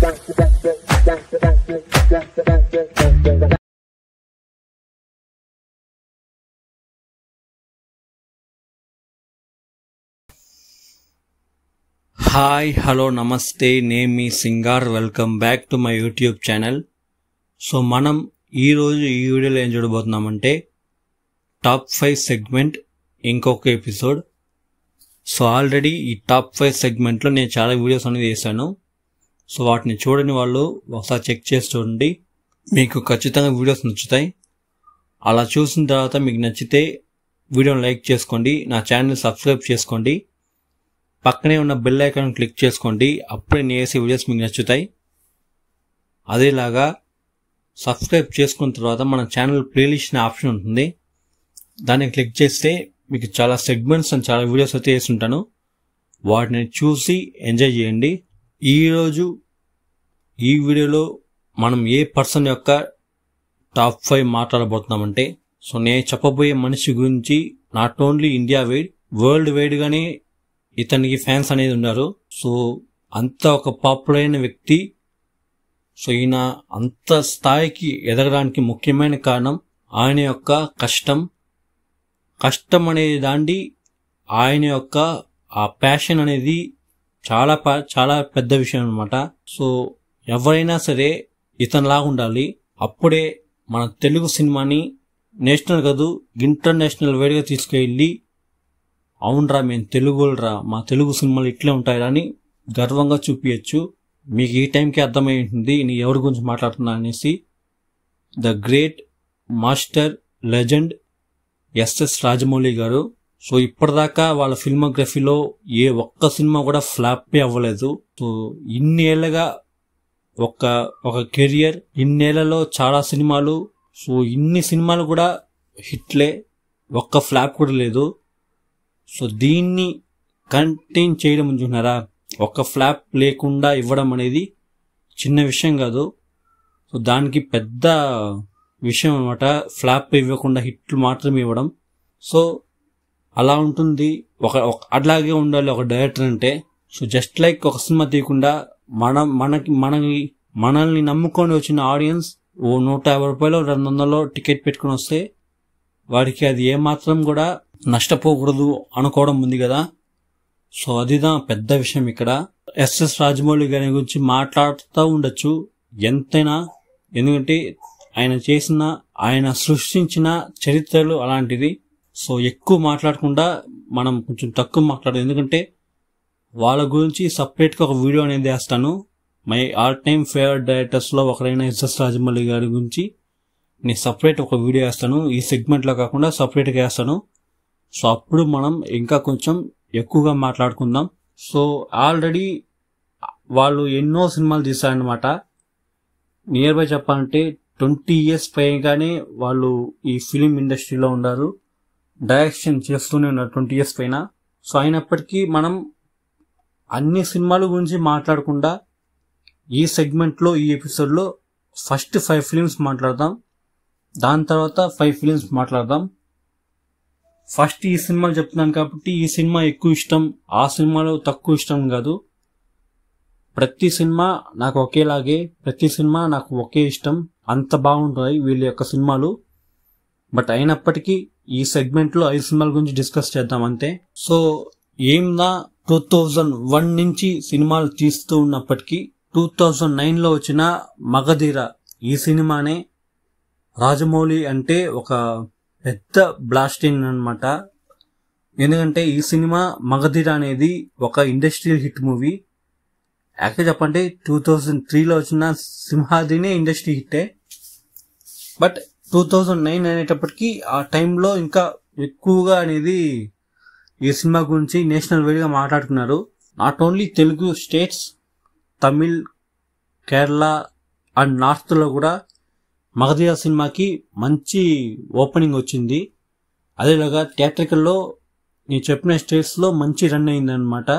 Hi hello నమస్తే, నేను మీ Singar. Welcome back to my YouTube channel. So మనం ఈరోజు ఈ వీడియోలో ఏం చూడబోతున్నామంటే టాప్ 5 సెగ్మెంట్ ఇంకొక ఎపిసోడ్. సో ఆల్రెడీ ఈ టాప్ 5 సెగ్మెంట్లో నేను చాలా వీడియోస్ అనేది చేశాను. సో వాటిని చూడని వాళ్ళు ఒకసారి చెక్ చేసి చూడండి, మీకు ఖచ్చితంగా వీడియోస్ నచ్చుతాయి. అలా చూసిన తర్వాత మీకు నచ్చితే వీడియోని లైక్ చేసుకోండి, నా ఛానల్ సబ్స్క్రైబ్ చేసుకోండి, పక్కనే ఉన్న బెల్ ఐకాన్ క్లిక్ చేసుకోండి. అప్పుడే నేను చేసే వీడియోస్ మీకు నచ్చుతాయి. అదేలాగా సబ్స్క్రైబ్ చేసుకున్న తర్వాత మన ఛానల్ ప్లేలిస్ట్ అనే ఆప్షన్ ఉంటుంది, దాన్ని క్లిక్ చేస్తే మీకు చాలా సెగ్మెంట్స్ అండ్ చాలా వీడియోస్ అయితే వేస్తుంటాను. వాటిని చూసి ఎంజాయ్ చేయండి. ఈరోజు ఈ వీడియోలో మనం ఏ పర్సన్ యొక్క టాప్ 5 మాట్లాడబోతున్నామంటే, సో నేను చెప్పబోయే మనిషి గురించి not only India wide, world వైడ్గానే ఇతనికి ఫ్యాన్స్ అనేది ఉన్నారు. సో అంత ఒక పాపులర్ అయిన వ్యక్తి. సో ఈయన అంత స్థాయికి ఎదగడానికి ముఖ్యమైన కారణం ఆయన యొక్క కష్టం అనేది దాండి ఆయన యొక్క ఆ ప్యాషన్ అనేది చాలా చాలా పెద్ద విషయం అనమాట. సో ఎవరైనా సరే ఇతనిలాగా ఉండాలి, అప్పుడే మన తెలుగు సినిమాని నేషనల్ కాదు ఇంటర్నేషనల్ వైడ్గా తీసుకెళ్ళి, అవునరా మేము తెలుగురా, మా తెలుగు సినిమాలు ఇట్లే ఉంటాయి అని గర్వంగా చూపించచ్చు. మీకు ఈ టైంకి అర్థమై ఉంటుంది నేను ఎవరి గురించి మాట్లాడుతున్నా అనేసి. The great master legend SS Rajamouli గారు. సో ఇప్పటిదాకా వాళ్ళ ఫిల్మోగ్రఫీలో ఏ ఒక్క సినిమా కూడా ఫ్లాపే అవ్వలేదు. సో ఇన్నేళ్లగా ఒక కెరియర్, ఇన్నేళ్లలో చాలా సినిమాలు. సో ఇన్ని సినిమాలు కూడా హిట్లే, ఒక్క ఫ్లాప్ కూడా లేదు. సో దీన్ని కంటైన్ చేయడం చూసినారా, ఒక ఫ్లాప్ లేకుండా ఇవ్వడం అనేది చిన్న విషయం కాదు. సో దానికి పెద్ద విషయం అనమాట, ఫ్లాప్ ఇవ్వకుండా హిట్లు మాత్రమే ఇవ్వడం. సో అలా ఉంటుంది, అట్లాగే ఉండాలి ఒక డైరెక్టర్ అంటే. సో జస్ట్ లైక్ ఒక సినిమా తీయకుండా మనల్ని నమ్ముకొని వచ్చిన ఆడియన్స్ ఓ 150 రూపాయలు 200 టికెట్ పెట్టుకుని వస్తే వాడికి అది ఏమాత్రం కూడా నష్టపోకూడదు అనుకోవడం ఉంది కదా. సో అదిదా పెద్ద విషయం ఇక్కడ. ఎస్ఎస్ రాజమౌళి గారి గురించి మాట్లాడుతూ ఉండొచ్చు ఎంతైనా, ఎందుకంటే ఆయన సృష్టించిన చరిత్రలు అలాంటిది. సో ఎక్కువ మాట్లాడకుండా మనం కొంచెం తక్కువ మాట్లాడదు, ఎందుకంటే వాళ్ళ గురించి సపరేట్గా ఒక వీడియో అనేది వేస్తాను. మై ఆల్ టైమ్ ఫేవరెట్ డైరెక్టర్స్లో ఒకరైన ఎస్ఎస్ రాజమౌళి గారి గురించి నేను సపరేట్ ఒక వీడియో వేస్తాను, ఈ సెగ్మెంట్లో కాకుండా సపరేట్గా వేస్తాను. సో అప్పుడు మనం ఇంకా కొంచెం ఎక్కువగా మాట్లాడుకుందాం. సో ఆల్రెడీ వాళ్ళు ఎన్నో సినిమాలు తీశారనమాట. నియర్ బై చెప్పాలంటే 20 years పైగానే వాళ్ళు ఈ ఫిలిం ఇండస్ట్రీలో ఉన్నారు, డైరెక్షన్ చేస్తూనే ఉన్నారు 20 years పైన. సో అయినప్పటికీ మనం అన్ని సినిమాల గురించి మాట్లాడకుండా ఈ సెగ్మెంట్లో, ఈ ఎపిసోడ్లో ఫస్ట్ 5 ఫిలిమ్స్ మాట్లాడదాం, దాని తర్వాత 5 ఫిలిమ్స్ మాట్లాడదాం. ఫస్ట్ ఈ సినిమాలు చెప్తున్నాను కాబట్టి ఈ సినిమా ఎక్కువ ఇష్టం, ఆ సినిమాలో తక్కువ ఇష్టం కాదు. ప్రతి సినిమా నాకు ఒకేలాగే, ప్రతి సినిమా నాకు ఒకే ఇష్టం, అంత బాగుంటాయి వీళ్ళ యొక్క సినిమాలు. బట్ అయినప్పటికీ ఈ సెగ్మెంట్లో 5 సినిమాల గురించి డిస్కస్ చేద్దాం అంతే. సో ఏందా 2001 నుంచి సినిమాలు తీస్తూ ఉన్నప్పటికీ 2009లో వచ్చిన మగధీర, ఈ సినిమానే రాజమౌళి అంటే ఒక పెద్ద బ్లాస్టింగ్ అనమాట. ఎందుకంటే ఈ సినిమా మగధీర అనేది ఒక ఇండస్ట్రియల్ హిట్ మూవీ. యాక్చువల్ చెప్పంటే 2003లో వచ్చిన సింహాద్రినే ఇండస్ట్రీ హిట్టే. బట్ 2009 అనేటప్పటికీ ఆ టైంలో ఇంకా ఎక్కువగా అనేది ఈ సినిమా గురించి నేషనల్ వైడ్గా మాట్లాడుకున్నారు. Not only Telugu states, Tamil, Kerala and నార్త్లో కూడా మగధీర సినిమాకి మంచి ఓపెనింగ్ వచ్చింది. అదేలాగా థియేట్రికల్లో నేను చెప్పిన స్టేట్స్లో మంచి రన్ అయింది అనమాట.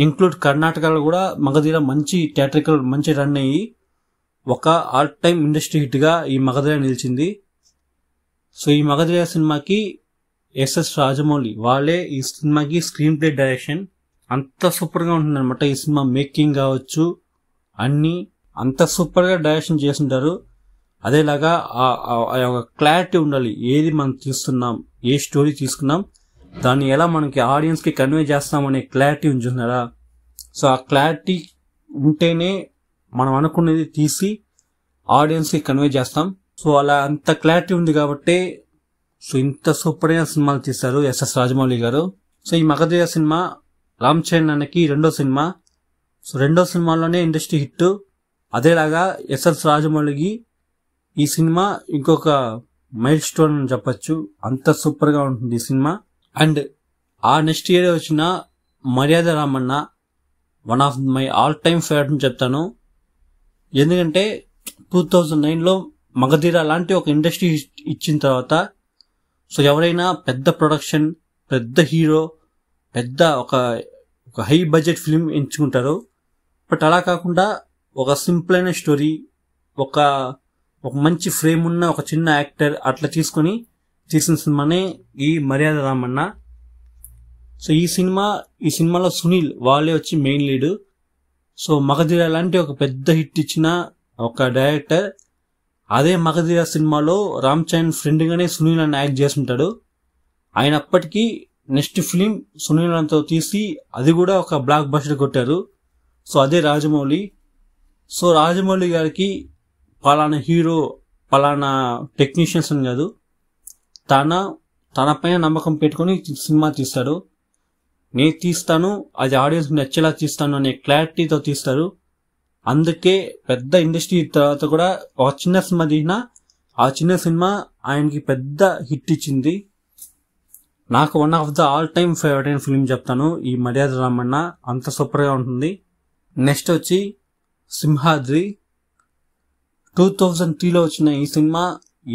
ఇంక్లూడ్ కర్ణాటకలో కూడా మగధీర మంచి థియేట్రికల్ మంచి రన్ అయ్యి ఒక ఆల్ టైమ్ ఇండస్ట్రీ హిట్గా ఈ మగధీర నిలిచింది. సో ఈ మగధీర సినిమాకి ఎస్ఎస్ రాజమౌళి వాళ్ళే ఈ సినిమాకి స్క్రీన్ ప్లే డైరెక్షన్ అంత సూపర్గా ఉంటుంది అనమాట. ఈ సినిమా మేకింగ్ కావచ్చు, అన్ని అంత సూపర్గా డైరెక్షన్ చేస్తుంటారు. అదేలాగా ఆ యొక్క క్లారిటీ ఉండాలి, ఏది మనం తీస్తున్నాం, ఏ స్టోరీ తీసుకున్నాం, దాన్ని ఎలా మనకి ఆడియన్స్కి కన్వే చేస్తామనే క్లారిటీ ఉంచుతున్నారా. సో ఆ క్లారిటీ ఉంటేనే మనం అనుకునేది తీసి ఆడియన్స్కి కన్వే చేస్తాం. సో అలా అంత క్లారిటీ ఉంది కాబట్టి సో ఇంత సూపర్ అయిన సినిమాలు తీస్తారు ఎస్ఎస్ రాజమౌళి గారు. సో ఈ మగధీర సినిమా రామ్ చరణ్ అన్నకి రెండో సినిమా. సో రెండో సినిమాలోనే ఇండస్ట్రీ హిట్. అదేలాగా ఎస్ఎస్ రాజమౌళికి ఈ సినిమా ఇంకొక మైల్ స్టోన్ అని చెప్పచ్చు, అంత సూపర్గా ఉంటుంది ఈ సినిమా. అండ్ ఆ నెక్స్ట్ ఇయర్ వచ్చిన మర్యాద Ramanna one of my all time favourite అని చెప్తాను. ఎందుకంటే 2009లో మగధీర లాంటి ఒక ఇండస్ట్రీ ఇచ్చిన తర్వాత సో ఎవరైనా పెద్ద ప్రొడక్షన్, పెద్ద హీరో, పెద్ద ఒక హై బడ్జెట్ ఫిలిం ఎంచుకుంటారు. బట్ అలా కాకుండా ఒక సింపుల్ అయిన స్టోరీ, ఒక మంచి ఫ్రేమ్ ఉన్న ఒక చిన్న యాక్టర్ అట్లా తీసుకొని తీసిన సినిమానే ఈ మర్యాద రామన్న. సో ఈ సినిమాలో సునీల్ వాళ్ళే వచ్చి మెయిన్ లీడ్. సో మగధీర లాంటి ఒక పెద్ద హిట్ ఇచ్చిన ఒక డైరెక్టర్ అదే మగధీర సినిమాలో రామ్ చరణ్ ఫ్రెండ్గానే సునీల్ అని యాక్ట్ చేస్తుంటాడు. అయినప్పటికీ నెక్స్ట్ ఫిలిం సునీల్ తో తీసి అది కూడా ఒక బ్లాక్ బస్టర్ కొట్టారు. సో అదే రాజమౌళి. సో రాజమౌళి గారికి పలానా హీరో, పలానా టెక్నీషియన్స్ అని కాదు, తన పైన నమ్మకం పెట్టుకొని సినిమా తీస్తాడు. నేను తీస్తాను, అది ఆడియన్స్ నచ్చేలా తీస్తాను అనే క్లారిటీతో తీస్తారు. అందుకే పెద్ద ఇండస్ట్రీ తర్వాత కూడా ఒక చిన్న సినిమా తీసినా ఆ చిన్న సినిమా ఆయనకి పెద్ద హిట్ ఇచ్చింది. నాకు one of the all time favourite అయిన ఫిలిం చెప్తాను ఈ మర్యాద రామన్న, అంత సూపర్గా ఉంటుంది. నెక్స్ట్ వచ్చి సింహాద్రి. 2003లో వచ్చిన ఈ సినిమా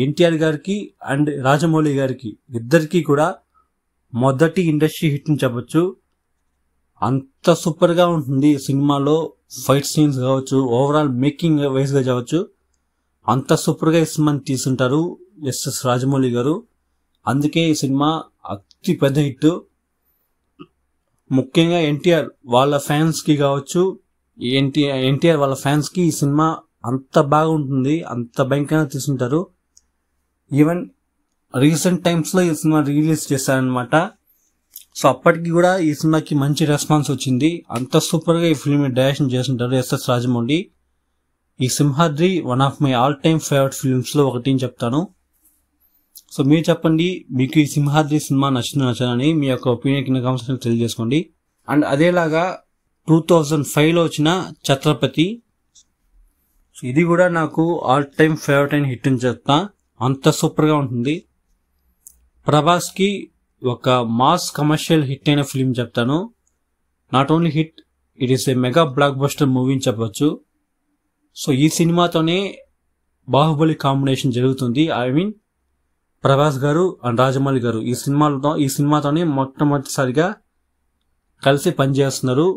ఎన్టీఆర్ గారికి అండ్ రాజమౌళి గారికి ఇద్దరికి కూడా మొదటి ఇండస్ట్రీ హిట్ అని చెప్పొచ్చు. అంత సూపర్గా ఉంటుంది సినిమాలో. ఫైట్ సీన్స్ కావచ్చు, ఓవరాల్ మేకింగ్ వైజ్గా కావచ్చు, అంత సూపర్గా ఈ సినిమాని తీసుంటారు ఎస్ఎస్ రాజమౌళి గారు. అందుకే ఈ సినిమా అతి పెద్ద హిట్. ముఖ్యంగా ఎన్టీఆర్ వాళ్ళ ఫ్యాన్స్కి కావచ్చు, ఎన్టీఆర్ వాళ్ళ ఫ్యాన్స్కి ఈ సినిమా అంత బాగుంటుంది, అంత భయంకరంగా తీసుంటారు. ఈవెన్ రీసెంట్ టైమ్స్లో ఈ సినిమా రిలీజ్ చేశారనమాట. సో అప్పటికి కూడా ఈ సినిమాకి మంచి రెస్పాన్స్ వచ్చింది. అంత సూపర్గా ఈ ఫిల్మ్ డైరెక్షన్ చేస్తుంటారు ఎస్ఎస్ రాజమౌళి. ఈ Simhadri one of my all time favourite ఫిల్మ్స్లో ఒకటి అని చెప్తాను. సో మీరు చెప్పండి, మీకు ఈ సింహాద్రి సినిమా నచ్చదని మీ యొక్క ఒపీనియన్ కింద కామెంట్స్లో తెలియజేసుకోండి. అండ్ అదేలాగా 2005లో వచ్చిన ఛత్రపతి. సో ఇది కూడా నాకు ఆల్ టైమ్ ఫేవరెట్ అయిన హిట్ అని చెప్తా, అంత సూపర్గా ఉంటుంది. ప్రభాస్కి ఒక మాస్ కమర్షియల్ హిట్ అయిన ఫిలిం చెప్తాను. Not only hit, it is a mega block buster movie అని చెప్పొచ్చు. సో ఈ సినిమాతోనే బాహుబలి కాంబినేషన్ జరుగుతుంది. ఐ మీన్ ప్రభాస్ గారు అండ్ రాజమౌళి గారు ఈ సినిమాతోనే మొట్టమొదటిసారిగా కలిసి పనిచేస్తున్నారు.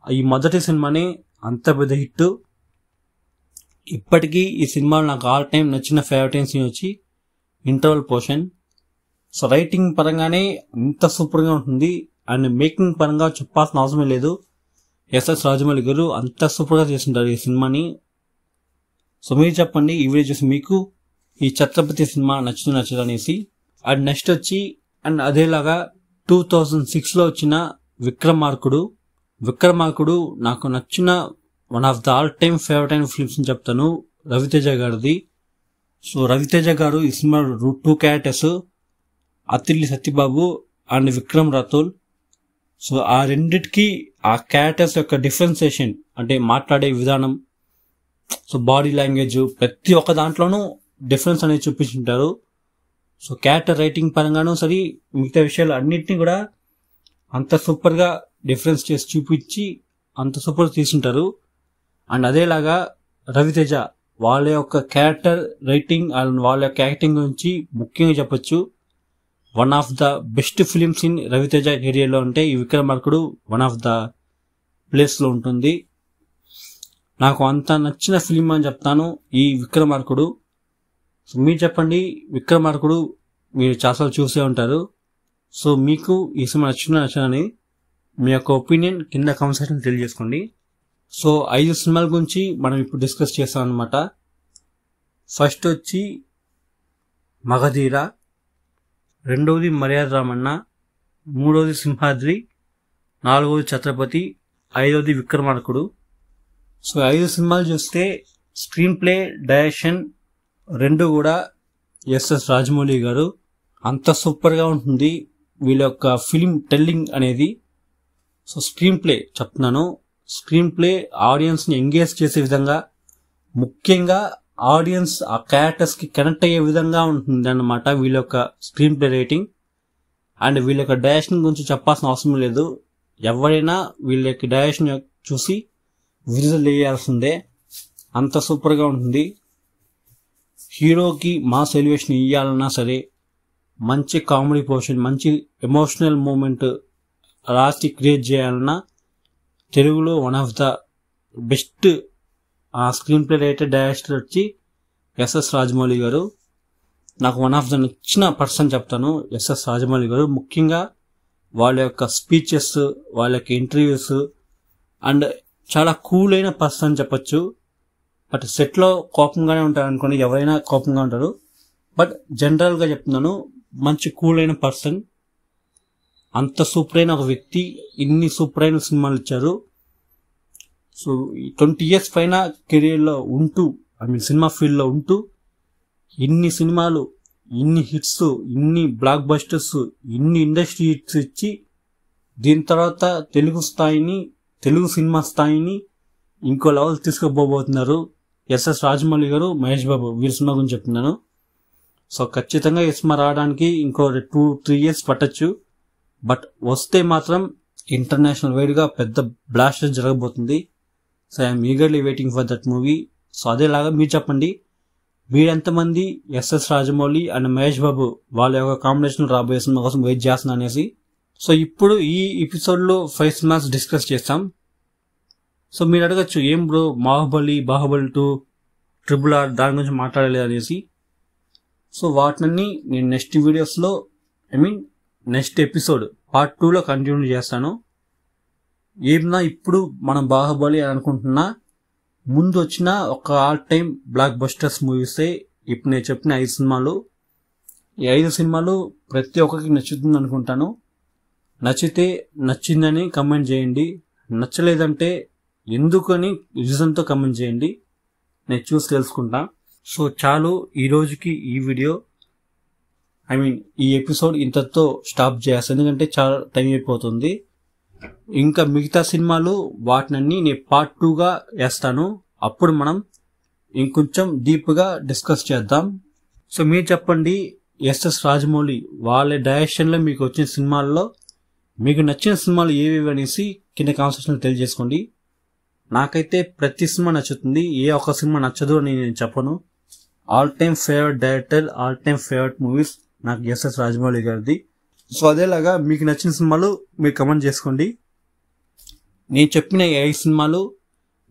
ఈ మొదటి సినిమానే అంత పెద్ద హిట్. ఇప్పటికీ ఈ సినిమాలో నాకు ఆల్ టైం నచ్చిన ఫేవరెట్ సీన్ వచ్చి ఇంటర్వల్ పోర్షన్. సో రైటింగ్ పరంగానే అంత సూపర్గా ఉంటుంది అండ్ మేకింగ్ పరంగా చెప్పాల్సిన అవసరమే లేదు. ఎస్ఎస్ రాజమౌళి గారు అంత సూపర్గా చేస్తుంటారు ఈ సినిమాని. సో మీరు చెప్పండి ఈ వీడియో చూసి మీకు ఈ ఛత్రపతి సినిమా నచ్చదు అనేసి. అండ్ నెక్స్ట్ వచ్చి అండ్ అదేలాగా 2006లో వచ్చిన విక్రమార్కుడు నాకు నచ్చిన one of the all time favourite అయిన ఫిల్మ్స్ అని చెప్తాను, రవితేజ గారిది. సో రవితేజ గారు ఈ cinema 2 characters, Attili Sathyababu and Vikram Rathore. So ఆ రెండిటికి ఆ క్యారెక్టర్స్ యొక్క డిఫరెన్సియేషన్ అంటే మాట్లాడే విధానం, సో బాడీ లాంగ్వేజ్, ప్రతి ఒక్క దాంట్లోనూ డిఫరెన్స్ అనేది చూపించుంటారు. సో క్యారెక్టర్ రైటింగ్ పరంగానూ సరే, మిగతా విషయాలు అన్నింటినీ కూడా అంత సూపర్గా డిఫరెన్స్ చేసి చూపించి అంత సూపర్ తీసుంటారు. అండ్ అదేలాగా రవితేజ వాళ్ళ యొక్క క్యారెక్టర్ రైటింగ్ అండ్ వాళ్ళ యొక్క యాక్టింగ్ గురించి ముఖ్యంగా చెప్పొచ్చు. One of the best films in Ravi Teja కెరియర్లో అంటే ఈ విక్రమార్కుడు వన్ ఆఫ్ ద ప్లేస్లో ఉంటుంది. నాకు అంత నచ్చిన ఫిలిం అని చెప్తాను ఈ విక్రమార్కుడు. సో మీరు చెప్పండి, విక్రమార్కుడు మీరు చాలాసార్లు చూసే ఉంటారు. సో మీకు ఈ సినిమా నచ్చదని మీ యొక్క ఒపీనియన్ కింద కామెంట్ సెక్షన్లో తెలియజేసుకోండి. సో 5 సినిమాల గురించి మనం ఇప్పుడు డిస్కస్ చేస్తాం అనమాట. ఫస్ట్ వచ్చి మగధీర, రెండవది మర్యాద రామన్న, మూడవది సింహాద్రి, నాలుగవది ఛత్రపతి, ఐదవది విక్రమార్కుడు. సో 5 సినిమాలు చూస్తే స్క్రీన్ ప్లే, డైరెక్షన్ రెండు కూడా ఎస్ఎస్ రాజమౌళి గారు. అంత సూపర్గా ఉంటుంది వీళ్ళ యొక్క ఫిల్మ్ టెల్లింగ్ అనేది. సో స్క్రీన్ ప్లే చెప్తున్నాను, స్క్రీన్ ప్లే ఆడియన్స్ని ఎంగేజ్ చేసే విధంగా, ముఖ్యంగా ఆడియన్స్ ఆ క్యారెక్టర్స్కి కనెక్ట్ అయ్యే విధంగా ఉంటుంది అన్నమాట వీళ్ళ యొక్క స్క్రీన్ ప్లే రేటింగ్. అండ్ వీళ్ళ యొక్క డైరెక్షన్ గురించి చెప్పాల్సిన అవసరం లేదు, ఎవరైనా వీళ్ళ యొక్క డైరెక్షన్ చూసి విజువల్ వేయాల్సిందే, అంత సూపర్గా ఉంటుంది. హీరోకి మాస్ ఎలివేషన్ ఇవ్వాలన్నా సరే, మంచి కామెడీ పోర్షన్, మంచి ఎమోషనల్ మూమెంట్ రాసి క్రియేట్ చేయాలన్నా తెలుగులో one of the best screen play writer director వచ్చి ఎస్ఎస్ రాజమౌళి గారు. నాకు వన్ ఆఫ్ ద నచ్చిన పర్సన్ చెప్తాను ఎస్ఎస్ రాజమౌళి గారు. ముఖ్యంగా వాళ్ళ యొక్క స్పీచెస్, వాళ్ళ యొక్క ఇంటర్వ్యూస్, అండ్ చాలా కూల్ అయిన పర్సన్ చెప్పచ్చు. బట్ సెట్లో కోపంగానే ఉంటారు అనుకోండి, ఎవరైనా కోపంగా ఉంటారు. బట్ జనరల్గా చెప్తున్నాను, మంచి కూల్ అయిన పర్సన్, అంత సూపర్ అయిన ఒక వ్యక్తి, ఇన్ని సూపర్ అయిన సినిమాలు ఇచ్చారు. సో 20 years పైన కెరీర్లో ఉంటూ, సినిమా ఫీల్డ్లో ఉంటూ ఇన్ని సినిమాలు, ఇన్ని హిట్స్, ఇన్ని బ్లాక్ బస్టర్స్, ఇన్ని ఇండస్ట్రీ హిట్స్ ఇచ్చి దీని తర్వాత తెలుగు సినిమా స్థాయిని ఇంకో లెవెల్ తీసుకుపోబోతున్నారు ఎస్ఎస్ రాజమౌళి గారు, మహేష్ బాబు. వీళ్ళ సినిమా గురించి చెప్తున్నాను. సో ఖచ్చితంగా ఈ సినిమా రావడానికి ఇంకో 2-3 years పట్టచ్చు. బట్ వస్తే మాత్రం ఇంటర్నేషనల్ వైడ్గా పెద్ద బ్లాస్టర్ జరగబోతుంది. So I'm eagerly waiting for that movie. So అదేలాగా మీరు చెప్పండి, మీరెంతమంది ఎస్ఎస్ రాజమౌళి అండ్ మహేష్ బాబు వాళ్ళ యొక్క కాంబినేషన్ రాబోయే సినిమా కోసం వెయిట్ చేస్తున్నా అనేసి. సో ఇప్పుడు ఈ ఎపిసోడ్లో 5 సినిమాస్ డిస్కస్ చేస్తాం. సో మీరు అడగచ్చు, ఏం బ్రో బాహుబలి 2, RRR దాని గురించి మాట్లాడలేదు అనేసి. సో వాటిని నేను నెక్స్ట్ వీడియోస్లో, నెక్స్ట్ ఎపిసోడ్ పార్ట్ 2లో కంటిన్యూ చేస్తాను. ఏమన్నా ఇప్పుడు మనం బాహుబలి అని అనుకుంటున్నా, ముందు వచ్చిన ఒక ఆల్ టైమ్ బ్లాక్ బస్టర్స్ మూవీసే ఇప్పుడు నేను చెప్పిన 5 సినిమాలు. ఈ 5 సినిమాలు ప్రతి ఒక్కరికి నచ్చుతుంది అనుకుంటాను. నచ్చితే నచ్చిందని కమెంట్ చేయండి, నచ్చలేదంటే ఎందుకని రీజన్తో కమెంట్ చేయండి, నేను చూసి తెలుసుకుంటా. సో చాలు ఈ రోజుకి ఈ వీడియో, ఈ ఎపిసోడ్ ఇంతతో స్టాప్ చేస్తాను, ఎందుకంటే చాలా టైం అయిపోతుంది. ఇంకా మిగతా సినిమాలు వాటినన్నీ నేను పార్ట్ 2గా వేస్తాను, అప్పుడు మనం ఇంకొంచెం డీప్గా డిస్కస్ చేద్దాం. సో మీరు చెప్పండి, ఎస్ఎస్ రాజమౌళి వాళ్ళ డైరెక్షన్లో మీకు వచ్చిన సినిమాల్లో మీకు నచ్చిన సినిమాలు ఏవేవి అనేసి కింద కామెంట్ సెక్షన్లో తెలియజేసుకోండి. నాకైతే ప్రతి సినిమా నచ్చుతుంది, ఏ ఒక్క సినిమా నచ్చదు అని నేను చెప్పను. All time favourite director, all time favourite movies నాకు ఎస్ఎస్ రాజమౌళి గారిది. సో అదేలాగా మీకు నచ్చిన సినిమాలు మీరు కమెంట్ చేసుకోండి. నేను చెప్పిన 5 సినిమాలు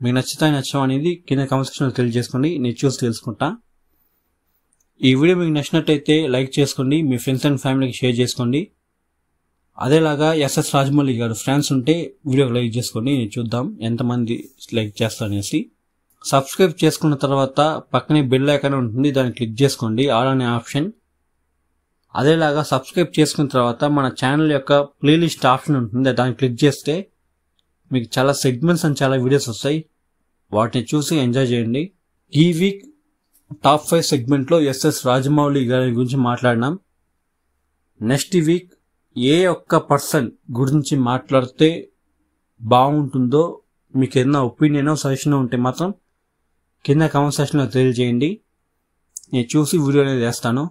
మీకు నచ్చుతాయి నచ్చవు అనేది కింద కామెంట్ సెక్షన్లో తెలియజేసుకోండి, నేను చూసి తెలుసుకుంటా. ఈ వీడియో మీకు నచ్చినట్టయితే లైక్ చేసుకోండి, మీ ఫ్రెండ్స్ అండ్ ఫ్యామిలీకి షేర్ చేసుకోండి. అదేలాగా ఎస్ఎస్ రాజమౌళి గారు ఫ్యాన్స్ ఉంటే వీడియోకి లైక్ చేసుకోండి, నేను చూద్దాం ఎంతమంది లైక్ చేస్తారనేసి. సబ్స్క్రైబ్ చేసుకున్న తర్వాత పక్కనే బెల్ ఐకాన్ ఉంటుంది, దాన్ని క్లిక్ చేసుకోండి, ఆల్ అనే ఆప్షన్. అదేలాగా సబ్స్క్రైబ్ చేసుకున్న తర్వాత మన ఛానల్ యొక్క ప్లేలిస్ట్ ఆప్షన్ ఉంటుంది, దాన్ని క్లిక్ చేస్తే మీకు చాలా సెగ్మెంట్స్ అండ్ చాలా వీడియోస్ వస్తాయి, వాటిని చూసి ఎంజాయ్ చేయండి. ఈ వీక్ టాప్ 5 సెగ్మెంట్లో ఎస్ఎస్ రాజమౌళి గారి గురించి మాట్లాడినాం. నెక్స్ట్ వీక్ ఏ ఒక్క పర్సన్ గురించి మాట్లాడితే బాగుంటుందో, మీకు ఏదైనా ఒపీనియన్ సజెషన్ ఉంటే మాత్రం కింద కామెంట్ సెక్షన్లో తెలియజేయండి, నేను చూసి వీడియో అనేది వేస్తాను.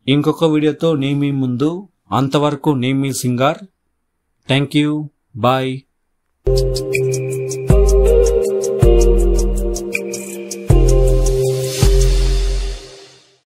ఇంకొక వీడియోతో నేను మీ ముందు, అంతవరకు నేను మీ సింగార్. Thank you, bye.